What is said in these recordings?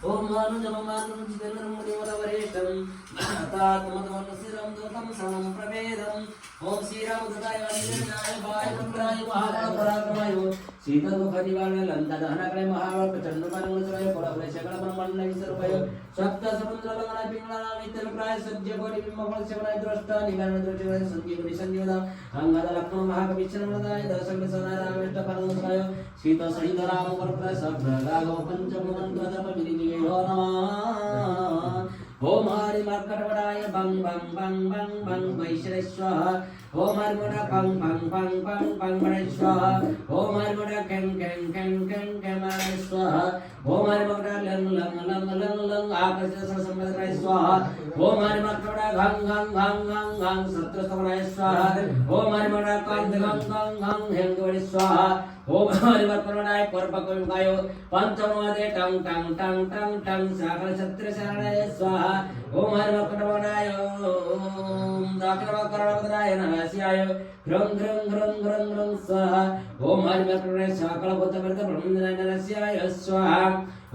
ओम अनुजममानं जितेन्द्रं देवतावरेष्ठं तात्मतमं सिरं दूतं समं प्रवेदम् ओम श्रीरामदूताय वंदनाय वायुपुत्राय महाबलपराक्रमाय शीतदुःखनिवारणाय लंकादहनाय महाबल प्रचंडमानंगुत्राय परावलय सकलब्रह्माण्डाय सर्वय सप्त समुद्रलंघनाय पिंगलानाय वितलप्राय सज्जकोटि बिंबफलशवनाय द्रष्टा निवारणद्रष्टाय संजीवनि संजीवदा अंगदलक्ष्मण महाकविचनमदाय दशकसनारामेष्टपरमसाय शीतसहितराम वरप्रय सभ्रगागो पंचममन्त्रजपविधिनियो नमः ओम हरि मर्कटवडाय बंग बंग बंग बंग बंग वैश्वराय स्वाहा ओम हरि मोड़ा पंग पंग पंग पंग पंग वैश्वराय स्वाहा ओम हरि मोड़ा कें कें कें कें कें वैश्वराय स्वाहा ओम हरि मोड़ा लंग लंग लंग लंग लंग आकाश संवत्सराय स्वाहा ओम हरि मर्कटवडा घंग घंग घंग घंग घंग सत्रस्तवनाय स्वाहा ओम हरि मोड़ा कांत घंग घंग घंग हेंगवडे स्वाहा ओम हरि मर्कटवडाय परपकंकाय पंचमवादे टंग टंग टंग टंग टंग सागर छत्र शरणाय स्वाहा ओम हरि मर्कटवडाय ओम दाक्षिणवकरणवदनाय नमस्याय ग्रं ग्रं ग्रं ग्रं ग्रं स्वाहा ओम हरि मर्कटवडाय सकलभूतवर्त ब्रह्मणाय नमस्याय स्वाहा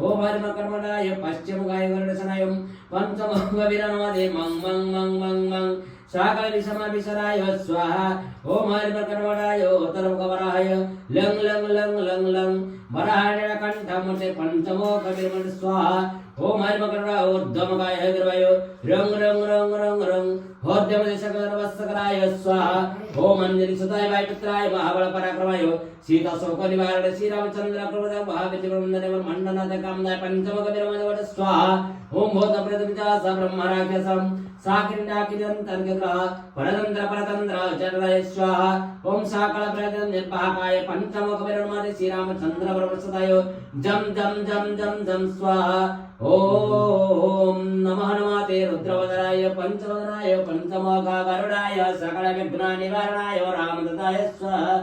ओम हरि मर्कटवडाय पश्चिमगाय वर्णसनाय पंचमविरनवदे मंग मंग मंग मंग मंग सागल विषमाभिसराय स्वाहा ओम हरि मर्कटवडाय उत्तरमुखवराय लंग लंग लंग लंग लंग वराहाय कंठमते पंचमोखविरमण स्वाहा ओम हरि मर्कटवडाय ऊर्ध्वमुखाय हरिर्वाय रंग रंग रंग रंग रंग होद्यमते सकलवत्सकराय स्वाहा ओम अंजलि सुताय वायुपुत्राय महाबलपराक्रमाय सीता शोक निवारण श्रीरामचंद्र प्रभुद महाविद्यवंदने मंडनाथ कामदाय पंचमोखविरमण स्वाहा ओम भूतप्रेतपिता स ब्रह्मराक्षसं साकिरीडाकिरन्तर्गग्रह परतंत्र परतंत्र चरणाय स्वाहा ओम साकल प्रयत्न निर्वाहकाय पंचमुखविरमण श्रीरामचंद्र प्रभुसदाय जम जम जम जम जम स्वाहा ओम नमः नमते रुद्रवदनाय पंचवदनाय पंचमुखगरुडाय सकल विघ्न निवारणाय रामदत्ताय स्वाहा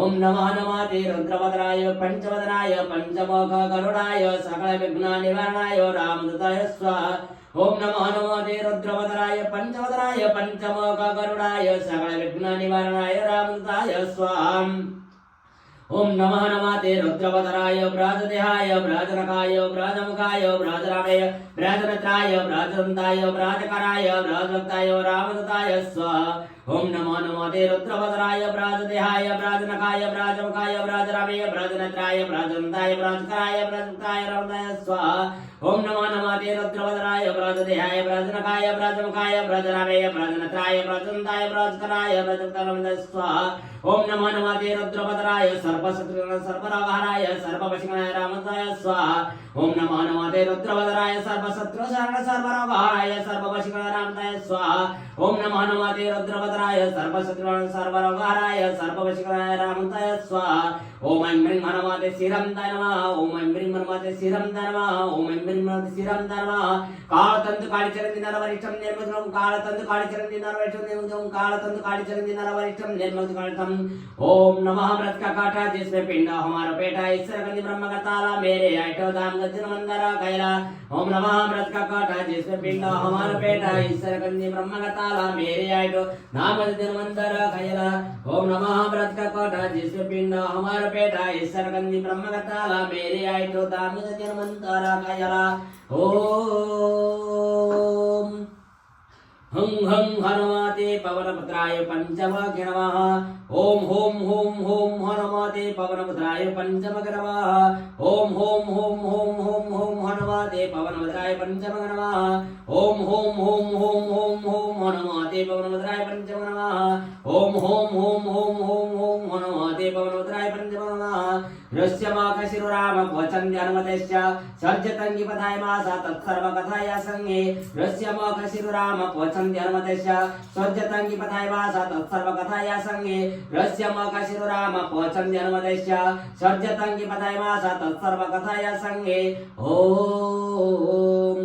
ओम नमः नमते रुद्रवदनाय पंचवदनाय पंचमुखगरुडाय सकल विघ्न निवारणाय रामदत्ताय स्वाहा ओम नमः नमते रुद्रवदनाय पंचवदनाय पंचमुखगरुडाय सकल विघ्न निवारणाय रामदत्ताय स्वाहा ओम नमः नमते रुद्रवदनाय व्राजदेहाय व्राजनकाय व्राजमुखाय व्राजरामय व्राजनत्राय व्राजदन्ताय व्राजकराय व्राजभक्ताय रामदत्ताय स्वाहा ओम नमो नमते रुद्रवदनाय व्राजदेहाय व्राजनकाय व्राजमुखाय व्राजरामय व्राजनत्राय व्राजदन्ताय व्राजकराय व्राजभक्ताय रामदत्ताय स्वाहा ओम नमो नमते रुद्रवदनाय व्राजदेहाय व्राजनकाय व्राजमुखाय व्राजरामय व्राजनत्राय व्राजदन्ताय व्राजकराय व्राजभक्ताय रामदत्ताय स्वाहा ओम नमो नमते रुद्रवदनाय सर्वशत्रुघ्न सर्वरोगहराय सर्ववशीकरणाय रामदत्ताय स्वाहा ओम नमो नमते रुद्रवदनाय सर्वशत्रुशरण सर्वरोगहराय सर्ववशीकरणाय रामदत्ताय स्वाहा ओम नमो नमते रुद्रवदनाय सर्वशत्रुघ्न सर्वरोगहराय सर्ववशीकरणाय रामदत्ताय स्वाहा ओम ऐं ह्रीं हनुमते श्रीरामदाय नमः ओम ऐं ह्रीं हनुमते श्रीरामदाय नमः ओम ऐं ह्रीं हनुमते श्रीरामदाय नमः कालतंतु कालिचरन्ति नरवरिष्ठं निर्मलं कालतंतु कालिचरन्ति नरवरिष्ठं निर्मलं कालतंतु कालिचरन्ति नरवरिष्ठं निर्मलं कालतम ओम नमः अमृत का काटा जिसमें पिंड हमारा पेटा ईश्वर गंधि ब्रह्म का ताला मेरे आइटो धाम गजन मंदरा कैला ओम नमः अमृत का काटा जिसमें पिंड हमारा पेटा ईश्वर गंधि ब्रह्म का ताला मेरे आइटो धाम गजन मंदरा कैला ओम नमः अमृत का काटा जिसमें पिंड हमारा पेटा ईश्वर गंधि ब्रह्म का ताला मेरे आइटो धाम गजन मंदरा कैला ओम हं हं हनुमते पवनपुत्राय पंचमगे नमः ओम होम होम होम हनुमते पवनपुत्राय पंचमगे नमः ओम होम होम होम होम होम हनुमते पवनपुत्राय पंचमगे नमः ओम होम होम होम होम होम हनुमते पवनपुत्राय पंचमगे नमः ओम होम होम होम होम होम हनुमते पवनपुत्राय पंचमगे नमः रस्यमाकशिरुराम क्वचन्द्यनुमतेश्च सज्जतंगि पथाय मासा तत्सर्वकथाय संगे रस्यमाकशिरुराम क्वचन्द्यनुमतेश्च सज्जतंगि पथाय मासा तत्सर्वकथाय संगे रस्यमाकशिरुराम क्वचन्द्यनुमतेश्च सज्जतंगि पथाय मासा तत्सर्वकथाय संगे ओम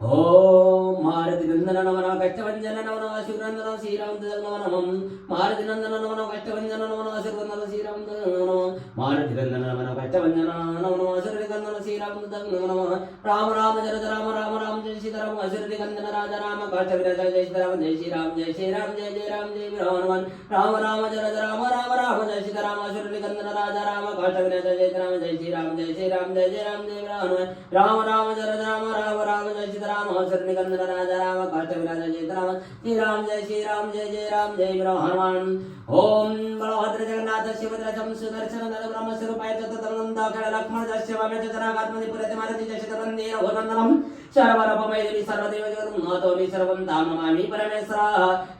ఓం మారుతి నందన నమన కష్టవంజన నమన శుక్రందన శ్రీరామ నమనం మారుతి నందన నమన కష్టవంజన నమన శుక్రందన శ్రీరామ నమనం మారుతి నందన నమన కష్టవంజన నమన శుక్రందన శ్రీరామ నమనం రామ రామ జయ రామ రామ రామ జయ సీతారామ అసురుడి కందన రాజ రామ కాష్టవిరాజ జయ శ్రీరామ జయ శ్రీరామ జయ శ్రీరామ జయ జయ రామ జయ హనుమాన్ రామ రామ జయ రామ రామ రామ జయ సీతారామ అసురుడి కందన రాజ రామ కాష్టవిరాజ జయ శ్రీరామ జయ శ్రీరామ జయ శ్రీరామ జయ జయ రామ జయ హనుమాన్ రామ రామ జయ రామ రామ రామ జయ సీతారామ అసురుడి కందన రాజ రామ కాష్టవిరాజ జయ శ్రీరామ శ్రీరామ జయ శ్రీరామ జయ జయ రామ జయ హనుమాన్ ఓం బలభద్ర జగన్నాథ శివద్రజం సుదర్శన బ్రహ్మ స్వరూపాయ చతుర్దం దాఖల లక్ష్మణ దర్శవ చరాగాత్మని పురతి మారుతి శతరందే రఘునందనం శరవరపమై దేవి సర్వదేవ జగన్మాతోమి సర్వం తామమామి పరమేశ్వర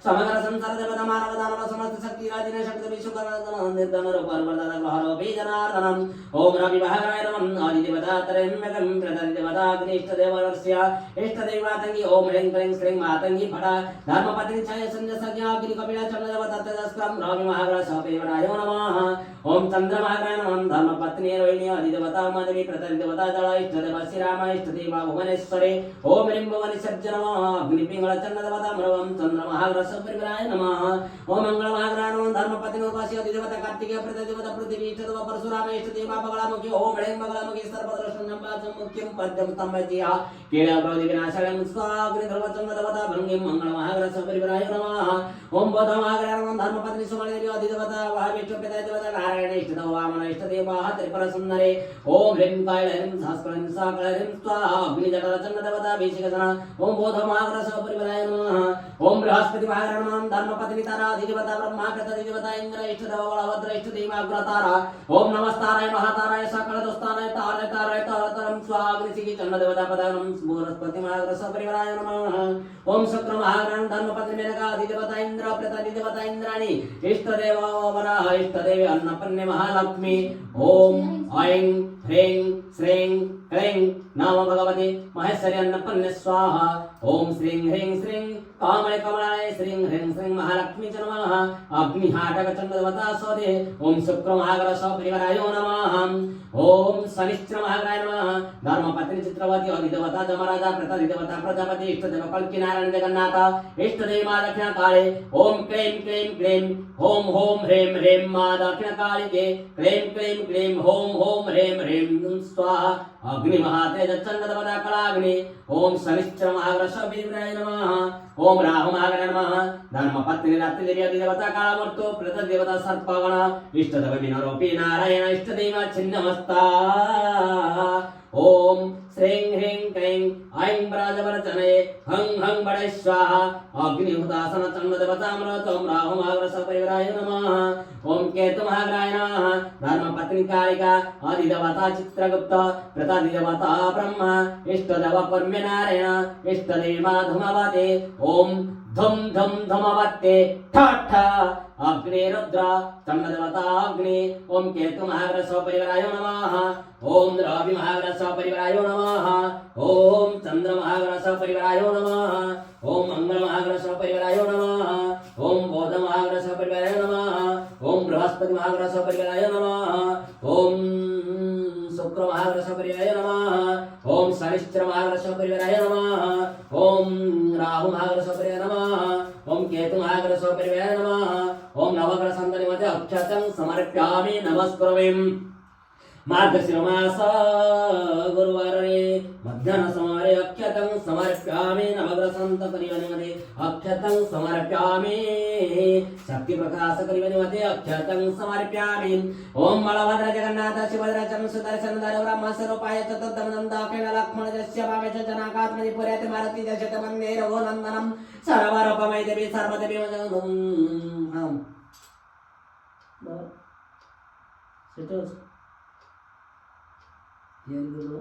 సమగ్ర సంసార దేవత మానవ దానవ సమస్త శక్తి రాజిన శక్తి విశ్వకర్మ నిర్ధన రూపర్వదన గ్రహరోపి జనార్దనం ఓం రవి భాగాయ నమః ఆది దేవతా త్రయంబకం ప్రతి దేవతా అగ్నిష్ట దేవస్య ఇష్ట దేవతంగి ఓం హ్రీం క్లీం శ్రీం మాతంగి ఫట ధర్మపత్ని ఛాయ సంజ సజ్ఞా అగ్ని కపిల చంద్ర దేవత తదస్కరం రవి మహాగ్రహ సపేవరాయ నమః ఓం చంద్రమహాగ్రహ నమః ధర్మపత్ని రోహిణి ఆది దేవతా మాధవి ప్రతి దేవతా దళ ఇష్ట దేవ శ్రీరామ ఇష్ట దేవ భువనేశ్వరి सुंदरे ओम ह्रीं भवानी सज्ज नमः अग्निपिंगल चन्नदेवता मृगं चंद्रमहाग्रस परिवराय नमः ओम मंगल महाग्रह नमः धर्मपत्नी उपास्य अधिदेवता कार्तिकेय प्रतिदेवता पृथ्वी इष्टदेव परशुराम इष्टदेव बगलामुखी ओम ह्रीं बगलामुखी सर्वदर्शनं मुख्यं पद्यं स्तंभजिया केला प्रवृत्ति विनाशाय स्वाहा अग्नि धर्मचंद्रदेवता भृंगिं मंगल महाग्रस परिवराय नमः ओम बोध महाग्रह नमः धर्मपत्नी सुमणि अधिदेवता वाविष्णु पितादेवता नारायण इष्टदेव वामन इष्टदेव त्रिपुर सुंदरे ओम ह्रीं काय ह्रीं सहस्रं साकल ह्रीं स्वाहा अग्नि जठरचंद्रदेवता भिषिकजना ओम बोध महाग्रस परिवराय नमः ओम बृहस्पति महाग्रह नमः धर्मपत्नी तारा अधिदेवता ब्रह्मा प्रतिदेवता इंद्र इष्टदेव बलभद्र इष्टदेव अग्रतारा ओम नमस्ताराय महाताराय सकल दोस्ताराय ताराय ताराय तारतरं स्वाहा अग्नि चंद्रदेवता पदानं बृहस्पति महाग्रस परिवराय नमः ओम शुक्र महाग्रह धर्मपत्नी मेनका अधिदेवता इंद्र प्रतिदेवता इंद्राणी इष्टदेव वराह इष्टदेव अन्नपूर्णे महालक्ष्मी ओम ऐं ह्रीं श्रीं क्लीं नमो भगवते महेश्वरी अन्नपूर्णे स्वाहा ओम श्रीं ह्रीं श्रीं कामळे कमलाय श्रीं ह्रीं श्रीं महालक्ष्मी च नमः अग्निहाटक चंद्रदेवता स्वदे ओम शुक्र महाग्रह परिवाराय नमः ओम शनिश्चर महाग्रहाय नमः धर्मपत्नी चित्रवती अधिदेवता जमराजा प्रतिदेवता प्रजापति इष्टदेव कल्की नारायण जगन्नाथ इष्टदेव मां दक्षिण काले ओम क्लीं क्लीं क्लीं ओम होम ह्रीं ह्रीं मां दक्षिण काली के क्लीं क्लीं क्लीं ओम ह्रीं ह्रीं स्वाहा अग्नि महातेज चंद्रदेवता कलाग्नि ओम शनिश्चर महाग्रह परिवाराय नमः ओम राहु महाग्रह नमः धर्मपत्नी रात्रि देवी अधिदेवता कालमूर्तो प्रतिदेवता सर्पगण इष्टदेव विनरोपी नारायण इष्टदेव छिन्नमस्ता ओम श्रीं ह्रीं क्लीं ऐं ब्राजवरचनये हं हं बड़े स्वाहा अग्निहुतासन चंद्रदेवतामृतोम राहु महाग्रह परिवाराय नमः ओम केतु महाग्रहाय नमः धर्मपत्नी कालिका अधिदेवता चित्रगुप्त प्रतिदेवता ब्रह्मा इष्टदेव कर्म्य नारायण इष्टदेव धूमवते ओम धम धम धमवत्ते ठठ अग्नि रुद्र चंद्रदेवता अग्नि ओम केतु महाग्रह परिवाराय नमः ओम रवि महाग्रह परिवाराय नमः ओम चंद्र महाग्रह परिवाराय नमः ओम मंगल महाग्रह परिवाराय नमः ओम बोध महाग्रह परिवाराय नमः ओम बृहस्पति महाग्रह परिवाराय नमः ओम शुक्र महाग्रह परिवाराय नमः ओम शनिश्चर महाग्रह परिवाराय नमः ओम राहु महाग्रह परिवाराय नमः ओम केतु महाग्रह परिवाराय नमः ओम नवग्रह संतनि मध्ये अक्षतं समर्पयामि नमस्कुर्वे मार्गशीर्ष मास गुरुवारे मध्याह्न समारे अक्षतं समर्पयामि नवग्रह संत परिवारमध्ये अक्षतं समर्पयामि शक्ति प्रकाश परिवारमध्ये अक्षतं समर्पयामि ओम बलभद्र जगन्नाथ सुभद्र चन्द्र सुदर्शन धर ब्रह्म स्वरूपाय चतुर्दमनं दाखेन लक्ष्मण जस्य भावेच जनाकात्मनि पुर्याते मारुति जशत वन्दे रघुनन्दनं सर्वरूपमय देवी सर्वदेवी हम सेटल्स Here you go.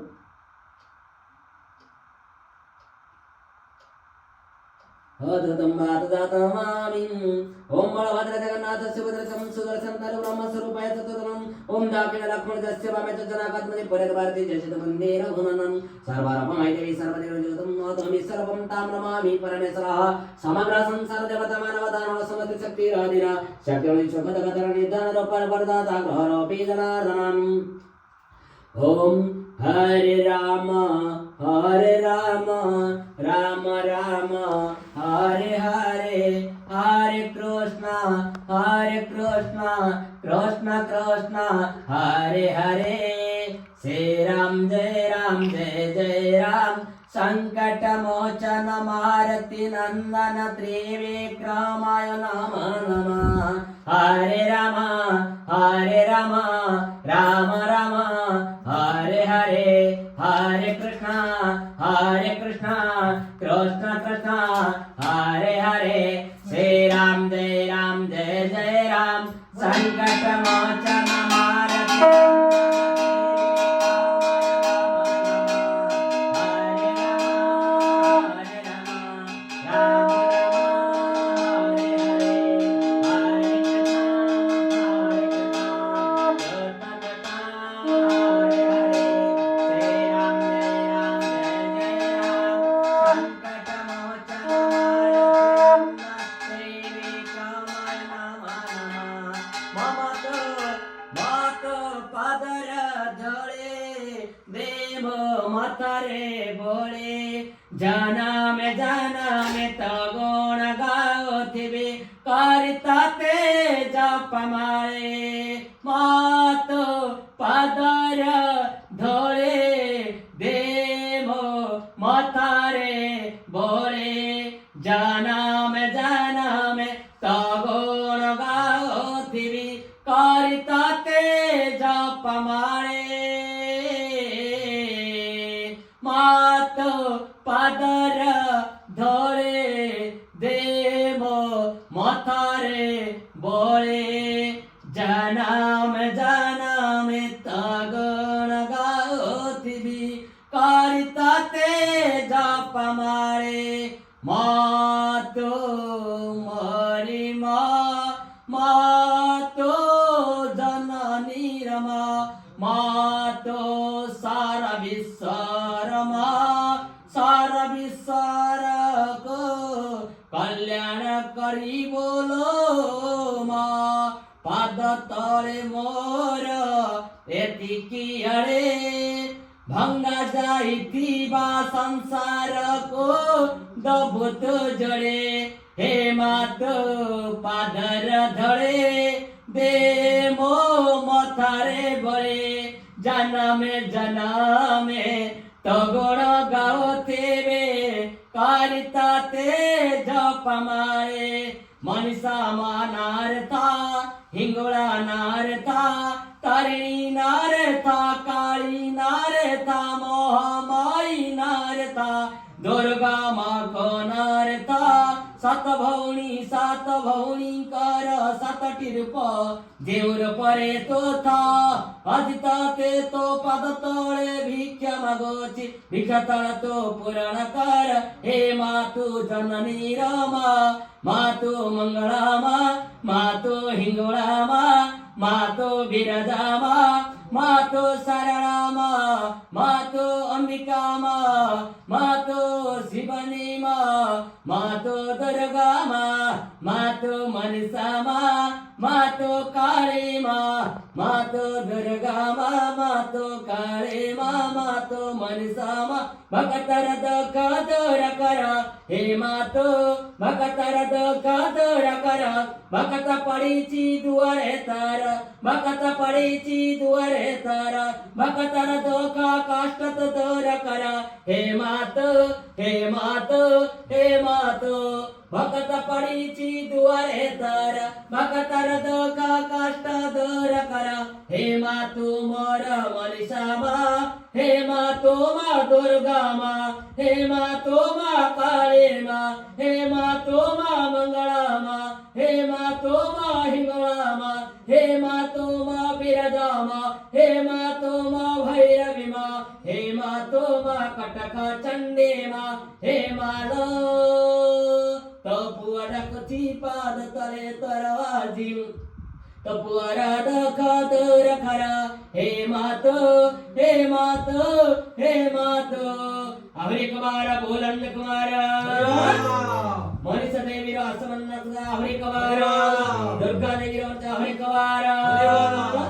ओम बलभद्र जगन्नाथ सुभद्र सुदर्शन धर ब्रह्म स्वरूपाय चतुर्दमनं ओम दाक्षिण लक्ष्मण जस्य वामे जनाकात्मनि पुर्याते भारती जशत वन्दे रघुनन्दनं सर्वरूपमय देवी सर्वदेव जगतं नमामि सर्वं तां नमामि परमेश्वरः समग्र संसार देवता मानव दानव समस्त शक्ति राधिना शक्ति शोभदगतर निधान रूपं वरदाता ग्रहरोपी जनार्दनम् ओम हरे राम राम राम हरे हरे हरे कृष्ण कृष्ण कृष्ण हरे हरे श्री राम जय जय राम संकट मोचन मारुति नंदन त्रिविक्रमाय नमः नमः हरे राम राम राम हरे हरे हरे कृष्ण कृष्ण कृष्ण हरे हरे श्री राम जय जय राम संकट मोचन मारुति माता रे भोले জানামে তো গুণ গাওথিবি করিতাতে জপমারে মাত পাদর ধরে দেমো মতারে বরে জানামে তো গুণ গাওথিবি করিতাতে জপমারে মাত পাদর ধরে দেমো মথারে বরে জানামে তগণ গাওথিবি করিতাতে জপমারে মাতো মরি মাতো জননী রমা মাতো সারা বিশ্বর সারা বিশ্বর কল্যাণ করি বলো মা পাদ তলে মোর এতিকি আড়ে ভঙ্গা যাইতিবা সংসার কো দবুত জড়ে হে মাত পাদর ধরে দে মো মথারে বরে জনমে তগণ গাওথিবে করিতাতে জপমারে মনীষা মানার থা হিঙ্গুড়া নার থা তারিণী নার থা কালী নার থা মহামায়ী নার থা দুর্গা মা নার থা সাত ভৌণী কর সাতটি রূপ দেউর পরে তো থা আজিতাতে তো পদ তলে ভিক্ষা মাগোছি ভিক্ষা তল তো পুরাণ কর হে মাতু জননী রমা মাতু মঙ্গলা মাতু হিঙ্গুড়া মাতু বিরজা মাতু শरणा मातो अंबिका मातो शिवनी मातो दुर्गा मातो मनसा मातो काली मातो दुर्गा मातो काली मातो मनसा भक्तर दुख दूर कर हे मातो भक्तर दुख दूर कर भक्त पड़ीची दुआरे तार भक्त पड़ीची दुआरे तार भक्तर दुख कष्ट दूर कर हे मातो भक्त पड़ीची दुआरे तार भक्तर दुख कष्ट दूर कर हे मातु मोर मनीषा हे मातो मा दुर्गा हे मातो मा काली हे मातो मा मंगला हे मातो मा हिंगला हे मातो मा बिरजा हे मातो मा भैरवी हे मातो मा कटक चंडी हे मालो तपुअरकची पाद तले तरवाजी तपुअरा दख दूर खरा हे मातो हरे कुमार बोलन कुमार मनीषा देवी रासमन्न हरे कुमार दुर्गा देवी हरे कुमार